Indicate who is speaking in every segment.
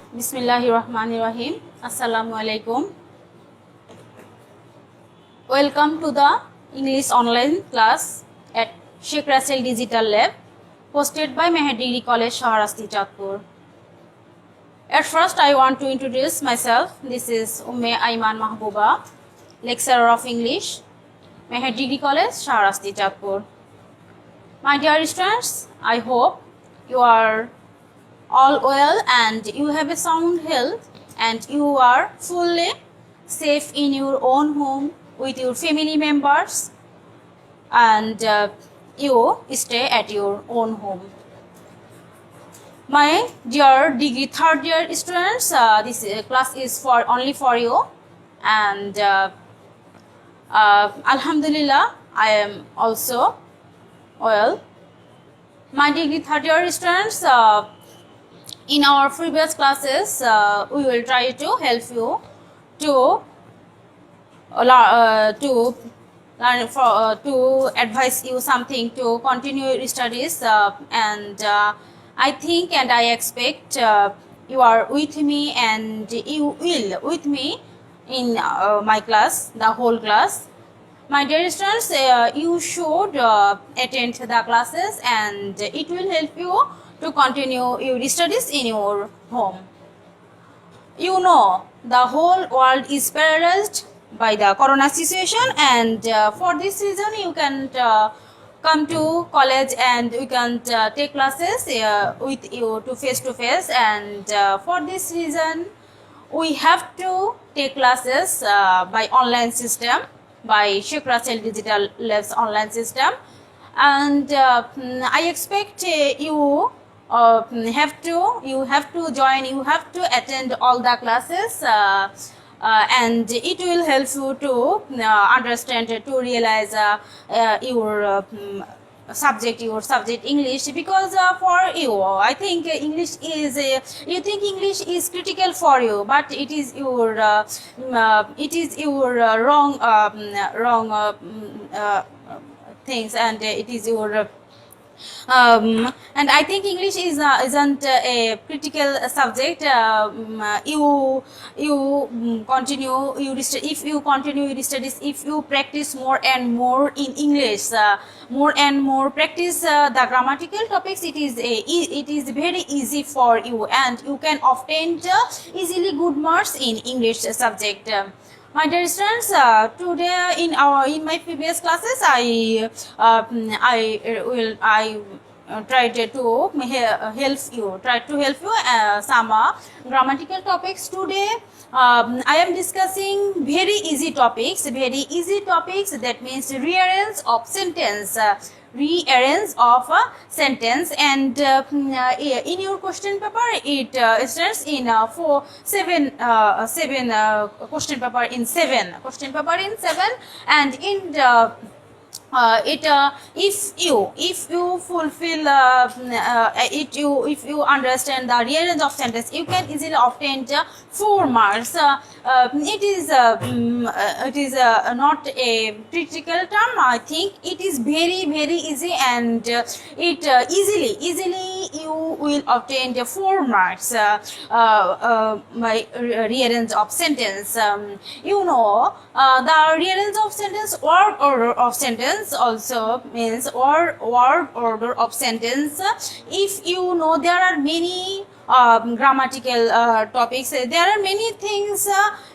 Speaker 1: Bismillahirrahmanirrahim. Assalamu alaikum. Welcome to the English online class at Sheikh Russell Digital Lab, hosted by Meher Degree College, Shaharasti, Chatpur. At first, I want to introduce myself. This is Umme Aiman Mahbooba, lecturer of English, Meher Degree College, Shaharasti, Chatpur. My dear students, I hope you are all well and you have a sound health and you are fully safe in your own home with your family members and you stay at your own home. My dear degree third year students, this class is only for you, and Alhamdulillah, I am also well. My degree third year students, in our previous classes, we will try to help you to learn to advise you something to continue your studies, and I think and I expect you are with me and you will with me in my class, the whole class. My dear students, you should attend the classes and it will help you to continue your studies in your home. You know, the whole world is paralyzed by the corona situation, and for this reason you can come to college and we can take classes with you to face, and for this reason we have to take classes by online system, by Sheikh Russell Digital Labs online system, and I expect you have to join, you have to attend all the classes, and it will help you to understand, to realize your subject English, because for you I think English is you think English is critical for you, but it is your wrong things, and it is your and I think English is isn't a critical subject. If you continue your studies, if you practice more and more in English, more and more practice the grammatical topics, it is very easy for you and you can obtain easily good marks in English subject. My dear students, today in my previous classes, I tried to help you some grammatical topics. Today I am discussing very easy topics. That means rearrange of sentence. Rearrange of a sentence, and in your question paper it stands in seven question paper in seven, and in the if you fulfill if you understand the rearrange of sentence, you can easily obtain 4 marks. It is not a critical term. I think it is very easy, and easily you will obtain the 4 marks by rearrange of sentence. You know, the rearrange of sentence, word order of sentence also means word order of sentence. If you know, there are many grammatical topics, there are many things.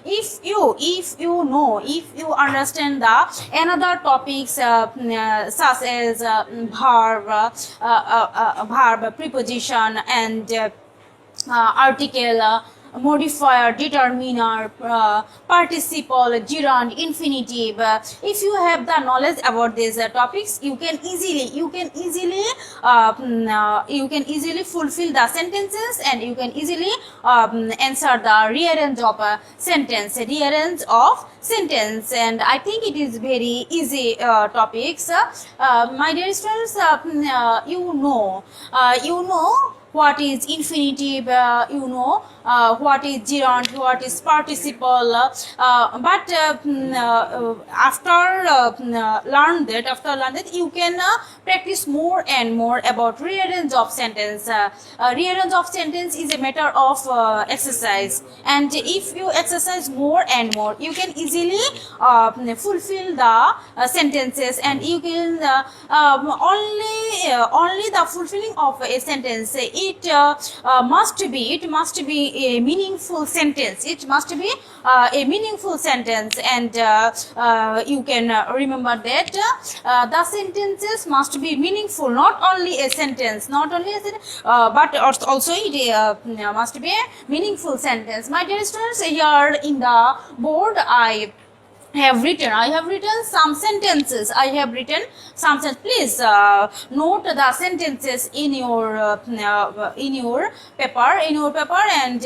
Speaker 1: If you know, if you understand the another topics such as verb, preposition, and article, modifier, determiner, participle, gerund, infinitive. If you have the knowledge about these topics, you can easily fulfill the sentences, and you can easily answer the rearrange of sentence. And I think it is very easy topics. My dear students, you know what is infinitive, you know what is gerund, what is participle. After learn that, you can practice more and more about rearrange of sentence. Rearrange of sentence is a matter of exercise, and if you exercise more and more, you can easily fulfill the sentences, and you can only the fulfilling of a sentence, it must be a meaningful sentence. It must be a meaningful sentence, and you can remember that the sentences must be meaningful, not only a sentence, but also it must be a meaningful sentence. My dear students, here in the board I have written some sentences. Please note the sentences in your paper, and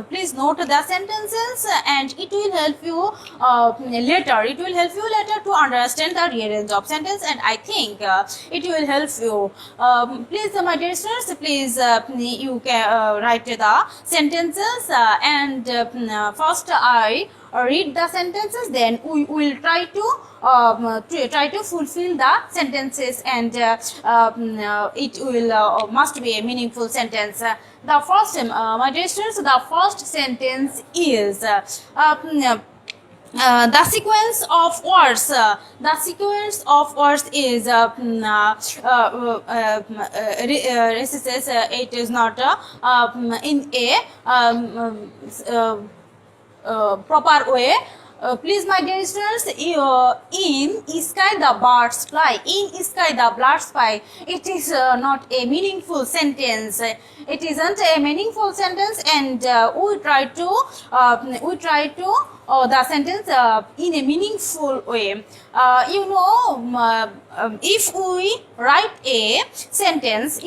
Speaker 1: please note the sentences, and it will help you later to understand the rearrange of sentence, and I think it will help you. Please, my dear students, please you can write the sentences, and first I read the sentences, then we will try to fulfill the sentences, and it will must be a meaningful sentence. The first, my dear students, the first sentence is the sequence of words. The sequence of words is it is not in a proper way. Please, my dear students, in sky the birds fly. In sky the birds fly. It is not a meaningful sentence. It isn't a meaningful sentence, and we try to the sentence in a meaningful way. If we write a sentence,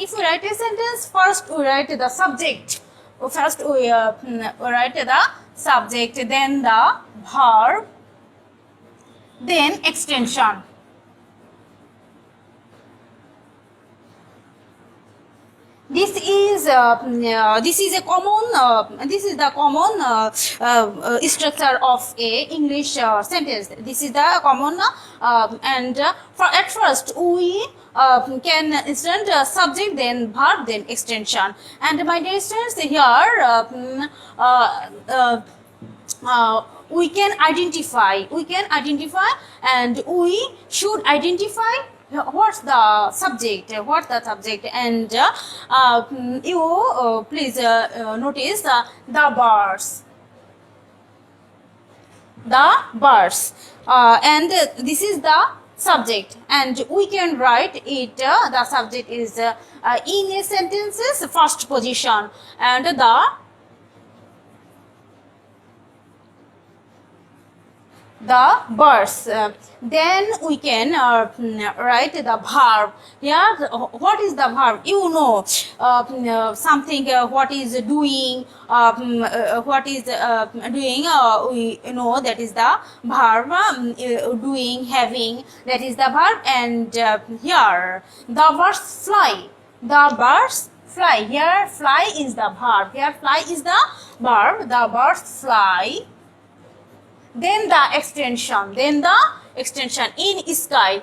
Speaker 1: first we write the subject. First we write the subject, then the verb, then extension. This is the common structure of a English sentence. This is the common, and at first we can insert subject, then verb, then extension. And my dear students, here we can identify, and we should identify what's the subject, and you please notice the birds, and this is the subject, and we can write it, the subject is in a sentence's first position, and the birds. Then we can write the verb. Here, what is the verb? Something, what is doing, we know that is the verb. Doing, having, that is the verb, and here the birds fly. Here fly is the verb. The birds fly. Then the extension, in sky,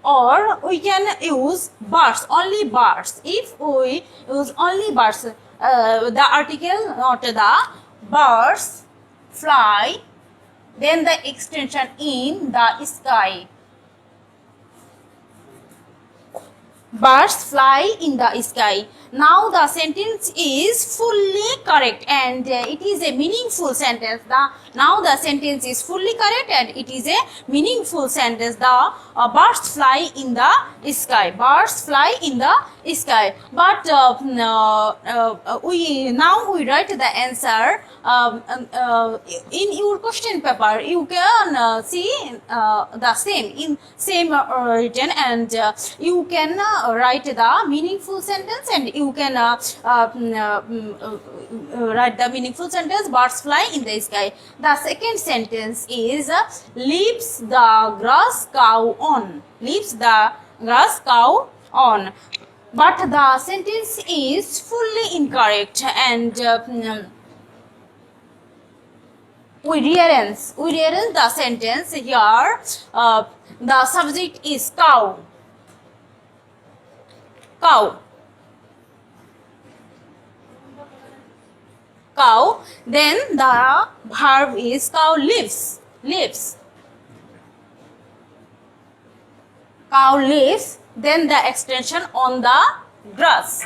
Speaker 1: or we can use birds, only birds. If we use only birds, the article, not the birds fly, then the extension in the sky. Birds fly in the sky. Now the sentence is fully correct, and it is a meaningful sentence. Now the sentence is fully correct, and it is a meaningful sentence. The birds fly in the sky. But we write the answer in your question paper. You can see the same written, and you can write the meaningful sentence, and you can write the meaningful sentence. Birds fly in the sky. The second sentence is leaves the grass cow on. but the sentence is fully incorrect, and we rearrange the sentence here. The subject is cow. Cow. Cow. Then the verb is cow lives. Lives. Cow lives. Then the extension on the grass.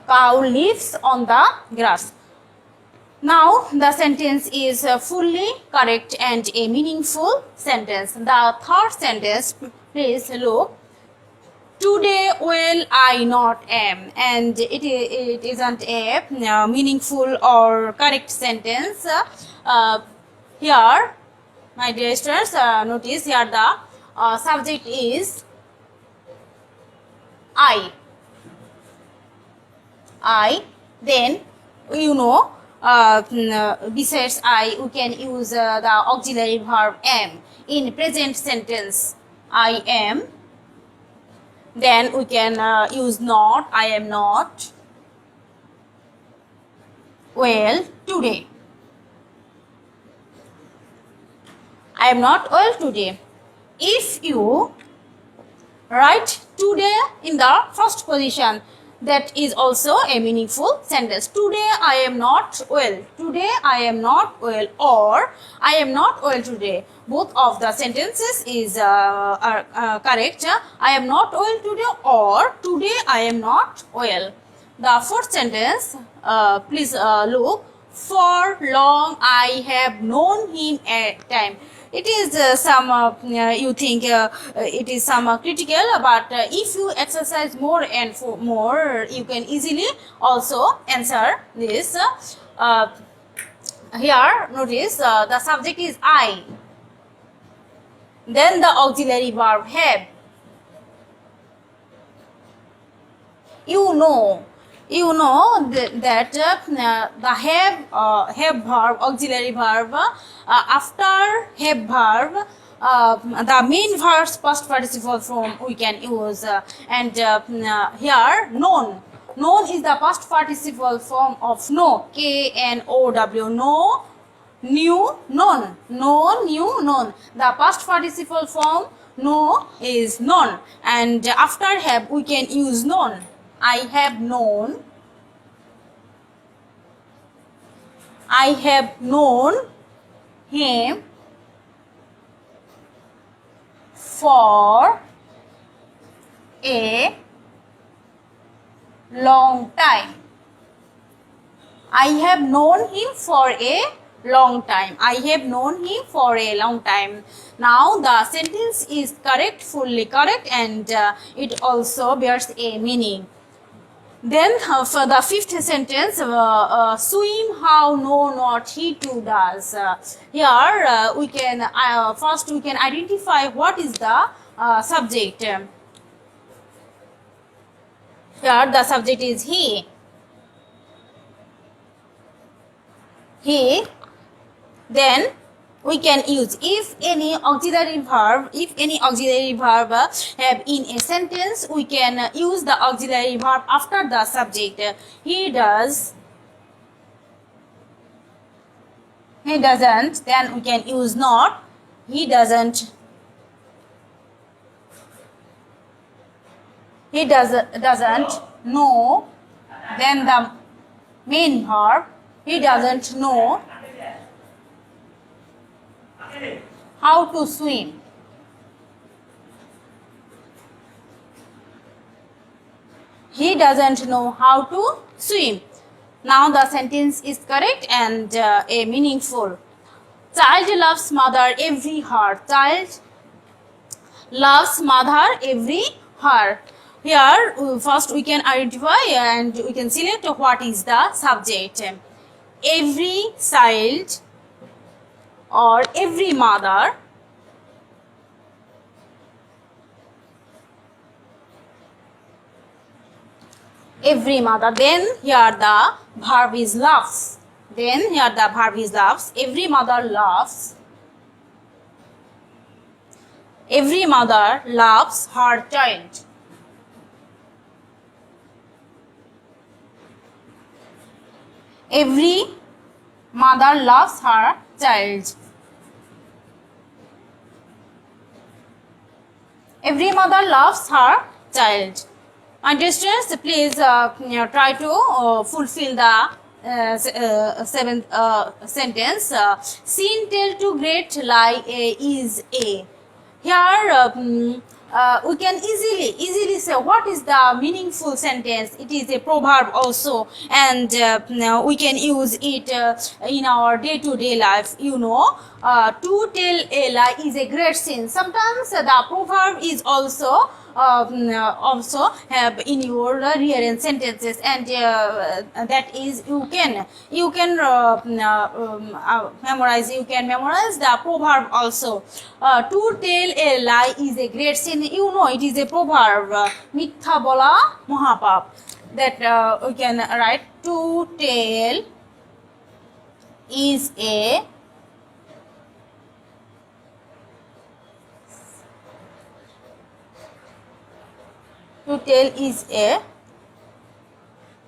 Speaker 1: Cow lives on the grass. Now the sentence is fully correct and a meaningful sentence. The third sentence, please look. Today will I not am, and it isn't a meaningful or correct sentence. Here, my dear students, notice here the subject is I. Then you know, besides I, we can use the auxiliary verb am in present sentence. I am. Then we can use not. I am not well today. I am not well today. If you write today in the first position, that is also a meaningful sentence. Today I am not well. Today I am not well, or I am not well today. Both of the sentences is are correct. I am not well today, or today I am not well. The fourth sentence, please look. For long I have known him at time. It is you think it is some critical, but if you exercise more and more, you can easily also answer this. Here, notice the subject is I. Then the auxiliary verb have. You know that the have verb, auxiliary verb, after have verb, the main verb's past participle form we can use, and here known is the past participle form of know, K-N-O-W, know, knew, known, know, knew, known. The past participle form know is known, and after have we can use known. I have known. I have known him for a long time. I have known him for a long time. I have known him for a long time. Now the sentence is correct, fully correct, and it also bears a meaning. Then for the fifth sentence, swim how know not he too does. Here we can first we can identify what is the subject. Here the subject is he. He. Then we can use if any auxiliary verb have in a sentence, we can use the auxiliary verb after the subject. He does, he doesn't, then we can use not. He doesn't, he doesn't know, then the main verb, he doesn't know how to swim. He doesn't know how to swim. Now the sentence is correct and a meaningful. Child loves mother every heart. Child loves mother every heart. Here first we can identify and we can select what is the subject. Every child or every mother. Every mother. Then here the verb is loves. Then here the verb is loves. Every mother loves. Every mother loves her child. Every mother loves her child. Every mother loves her child. My dear students, please try to fulfill the seventh sentence. Sin tell to great lie is a. Here we can easily say what is the meaningful sentence. It is a proverb also, and now we can use it in our day-to-day life. You know, to tell a lie is a great sin. Sometimes the proverb is also have in your rearranged sentences, and that is you can memorize. You can memorize the proverb also. To tell a lie is a great sin. You know, it is a proverb. Mitha bola mohapap. That we can write. To tell is a to tell is a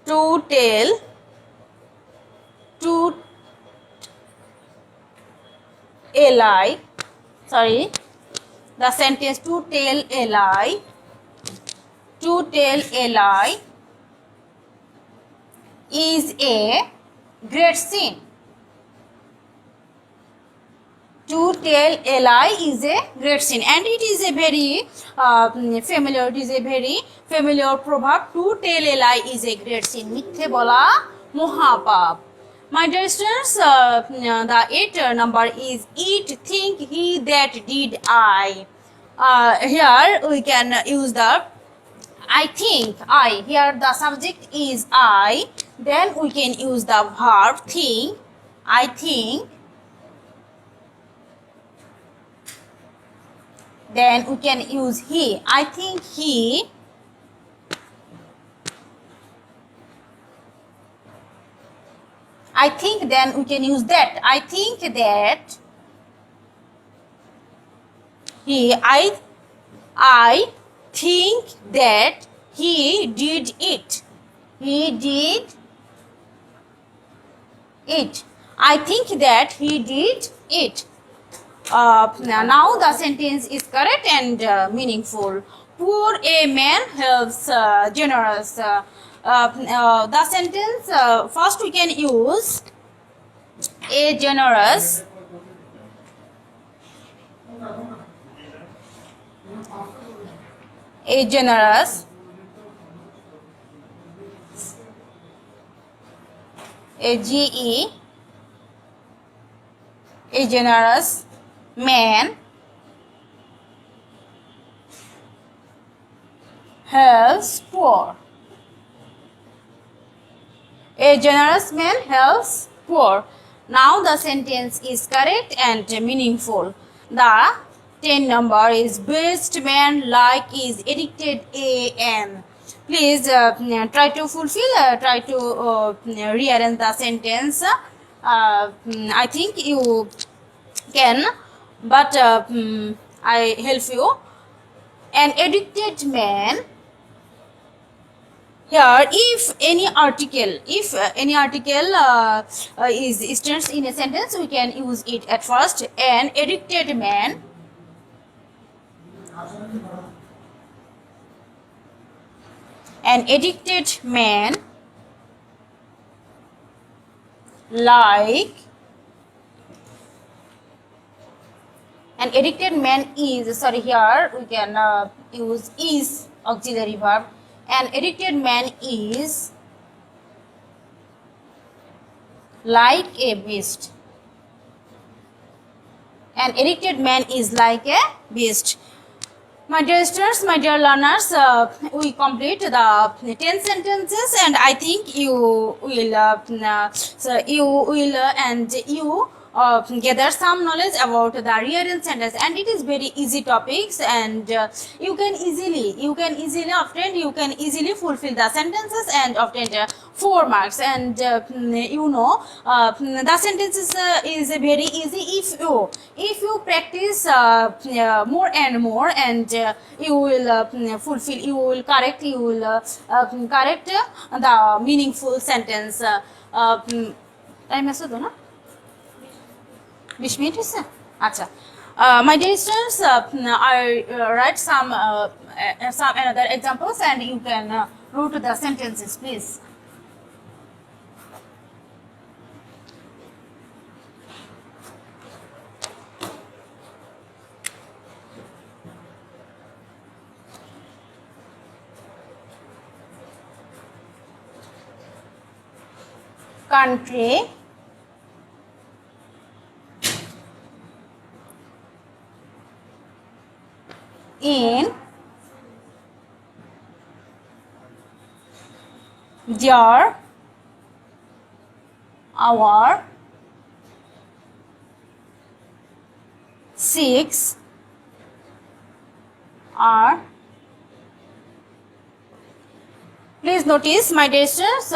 Speaker 1: to tell to a lie. Sorry, the sentence to tell a lie. To tell a lie is a great sin. To tell a lie is a great sin, and it is a very familiar. It is a very familiar proverb. To tell a lie is a great sin. Mithe bola mohapap. My dear students, the 8th number is it think he that did I. Here we can use the I think, I. Here the subject is I. Then we can use the verb think. I think. Then we can use he. I think he. I think, then we can use that. I think that he. I think that he did it. He did it. I think that he did it. Now the sentence is correct and meaningful. Poor a man helps generous. The sentence first we can use a generous. A generous. A GE. A generous man helps poor. A generous man helps poor. Now the sentence is correct and meaningful. The 10 number is best man like is addicted an. Please try to fulfill, try to rearrange the sentence. I think you can, but I help you. An addicted man. Here, if any article is stands in a sentence, we can use it at first. An addicted man. An addicted man like. An addicted man is, sorry, here we can use is auxiliary verb. An addicted man is like a beast. An addicted man is like a beast. My dear students, my dear learners, we complete the 10 sentences, and I think you will, gather some knowledge about the rearrange sentence, and it is very easy topics, and you can easily obtain, you can easily fulfill the sentences and obtain 4 marks. And the sentences is very easy if you practice more and more, and you will fulfill, you will correct the meaningful sentence. Time আছে তো না 20 minute হয়েছে আচ্ছা my dear students, I write some another examples, and you can write the sentences, please. Country, in their our 6 are. Please notice, my dear students,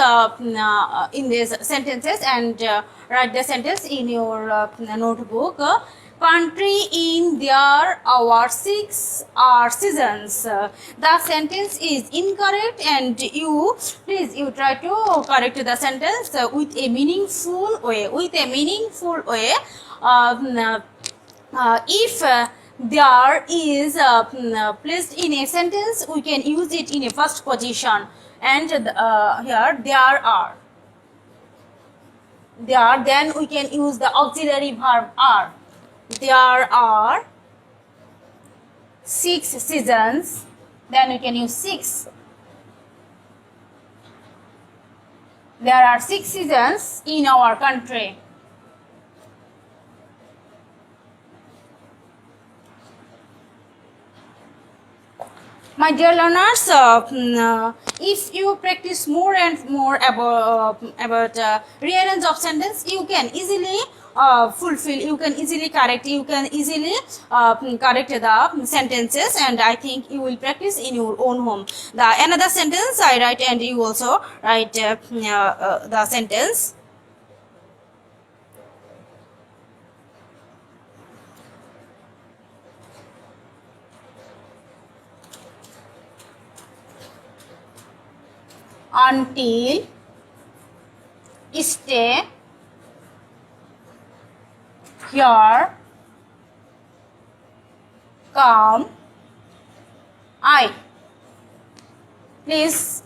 Speaker 1: in these sentences, and write the sentence in your notebook. Country, in there our 6 are seasons. The sentence is incorrect, and you try to correct the sentence with a meaningful way. If there is placed in a sentence, we can use it in a first position, and here there are. Then we can use the auxiliary verb are. There are 6 seasons, then we can use 6. There are 6 seasons in our country. My dear learners, if you practice more and more about rearrange of sentence, you can easily fulfill, you can easily correct the sentences, and I think you will practice in your own home. The another sentence I write, and you also write the sentence. Until stay here come I. Please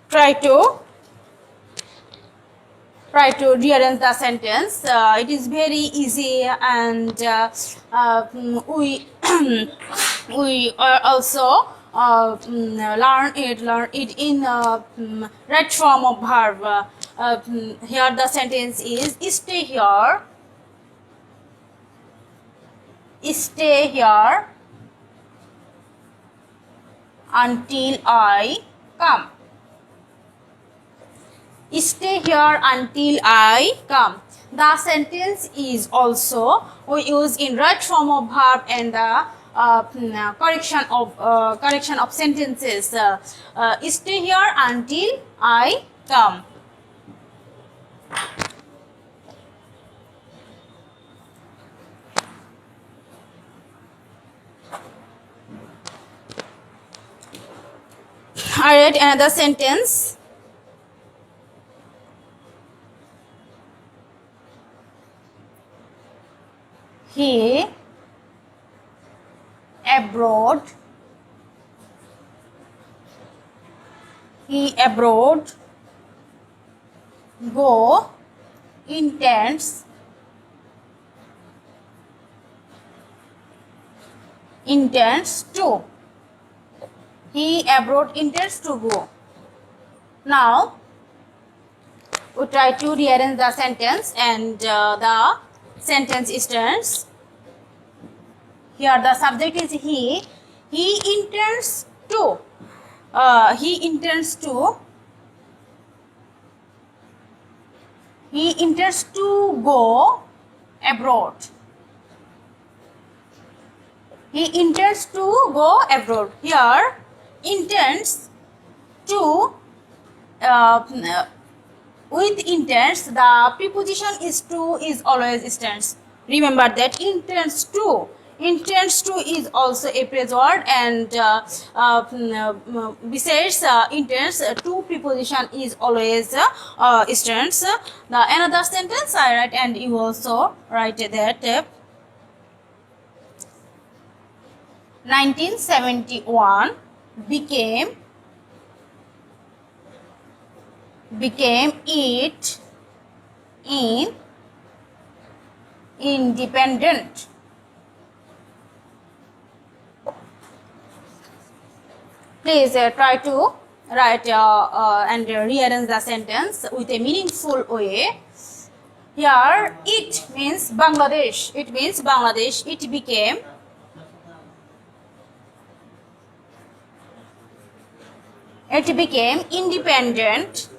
Speaker 1: try to rearrange the sentence. It is very easy, and we are also learn it in right form of verb. Here the sentence is stay here until I come. Stay here until I come. The sentence is also we use in right form of verb, and the correction of sentences. Stay here until I come. I read another sentence. He abroad go intends to. He abroad intends to go. Now we try to rearrange the sentence, and the sentence stands. Here the subject is he. He intends to. He intends to go abroad. He intends to go abroad. Here, intends to, with intends, the preposition is to is always stands. Remember that intends to. Intends to is also a phrase word, and besides intends, to preposition is always stands. The another sentence I write, and you also write that. 1971 became it in independent. Please try to write and rearrange the sentence with a meaningful way. Here, it means Bangladesh. It means Bangladesh. It became independent.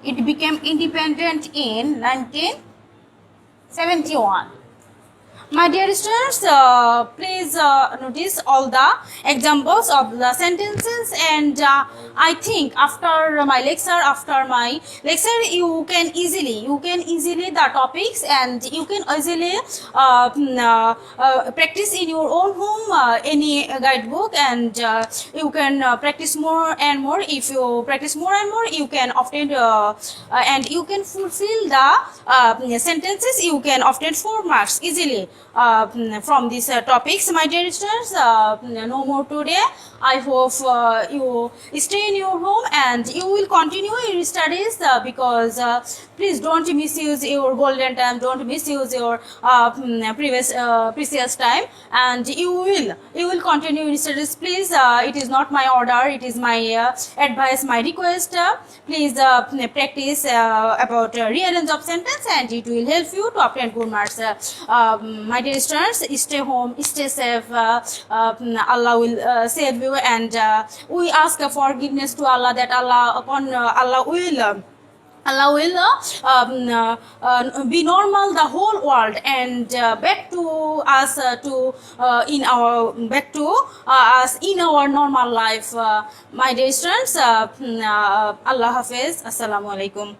Speaker 1: It became independent in 1971. My dear students, please notice all the examples of the sentences, and I think after my lecture, you can easily the topics, and you can easily practice in your own home any guidebook, and you can practice more and more. If you practice more and more, you can often and you can fulfill the sentences. You can obtain 4 marks easily from these topics, my dear students. No more today. I hope you stay in your home and you will continue your studies, because please don't misuse your golden time, don't misuse your precious time, and you will continue your studies. Please, it is not my order, it is my advice, my request. Please practice about rearrange of sentence, and it will help you to obtain good marks. My dear students, stay home, stay safe. Allah will save you, and we ask forgiveness to Allah, that Allah will be normal the whole world, and back to us us in our normal life. My dear students, Allah Hafiz. Assalamu alaikum.